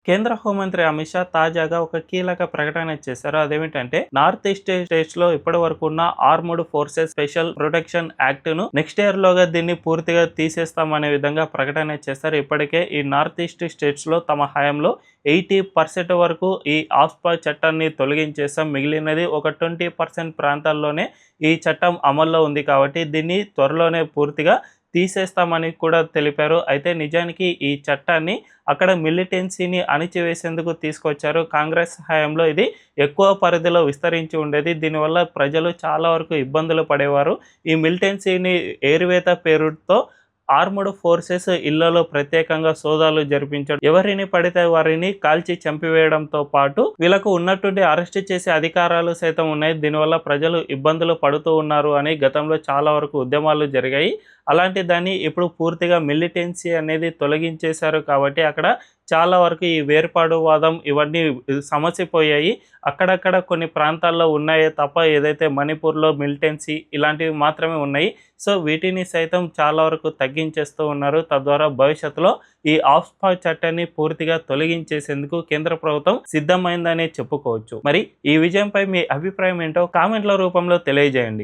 కేంద్ర హోంమంత్రి అమిత్ షా తాజాగా ఒక కీలక ప్రకటన చేశారు. అదేమిటంటే నార్త్ ఈస్ట్ స్టేట్స్ లో ఇప్పటి వరకు ఉన్న armed forces special protection act ను నెక్స్ట్ ఇయర్ లోగా దీన్ని పూర్తిగా తీసేస్తామనే విధంగా ప్రకటన చేశారు. ఇప్పటికే ఈ నార్త్ ఈస్ట్ స్టేట్స్ లో తమ హయాంలో 80% వరకు ఈ ఆస్పా చట్టాన్ని తొలగించేస్తాం. మిగిలినది ఒక 20% ప్రాంతాల్లోనే ఈ చట్టం అమల్లో ఉంది కాబట్టి దీన్ని త్వరలోనే పూర్తిగా తీసేస్తామని కూడా తెలిపారు. అయితే నిజానికి ఈ చట్టాన్ని అక్కడ మిలిటెన్సీని అణిచివేసేందుకు తీసుకొచ్చారు. కాంగ్రెస్ హయాంలో ఇది ఎక్కువ పరిధిలో విస్తరించి ఉండేది. దీనివల్ల ప్రజలు చాలా వరకు ఇబ్బందులు పడేవారు. ఈ మిలిటెన్సీని ఏరివేత పేరుతో ఆర్మ్డ్ ఫోర్సెస్ ఇళ్లలో ప్రత్యేకంగా సోదాలు జరిపించడం, ఎవరిని పడితే వారిని కాల్చి చంపివేయడంతో పాటు వీళ్ళకు ఉన్నటువంటి అరెస్ట్ చేసే అధికారాలు సైతం ఉన్నాయి. దీనివల్ల ప్రజలు ఇబ్బందులు పడుతూ ఉన్నారు అని గతంలో చాలా వరకు ఉద్యమాలు జరిగాయి. అలాంటి దాన్ని ఇప్పుడు పూర్తిగా మిలిటెన్సీ అనేది తొలగించేశారు కాబట్టి అక్కడ చాలా వరకు ఈ వేర్పాటువాదం ఇవన్నీ సమసిపోయాయి. అక్కడక్కడ కొన్ని ప్రాంతాల్లో ఉన్నాయే తప్ప ఏదైతే మణిపూర్లో మిలిటెన్సీ ఇలాంటివి మాత్రమే ఉన్నాయి. సో వీటిని సైతం చాలా వరకు తగ్గించేస్తూ ఉన్నారు. తద్వారా భవిష్యత్తులో ఈ ఆఫ్స్పా చట్టాన్ని పూర్తిగా తొలగించేసేందుకు కేంద్ర ప్రభుత్వం సిద్ధమైందనే చెప్పుకోవచ్చు. మరి ఈ విజయంపై మీ అభిప్రాయం ఏంటో కామెంట్ల రూపంలో తెలియజేయండి.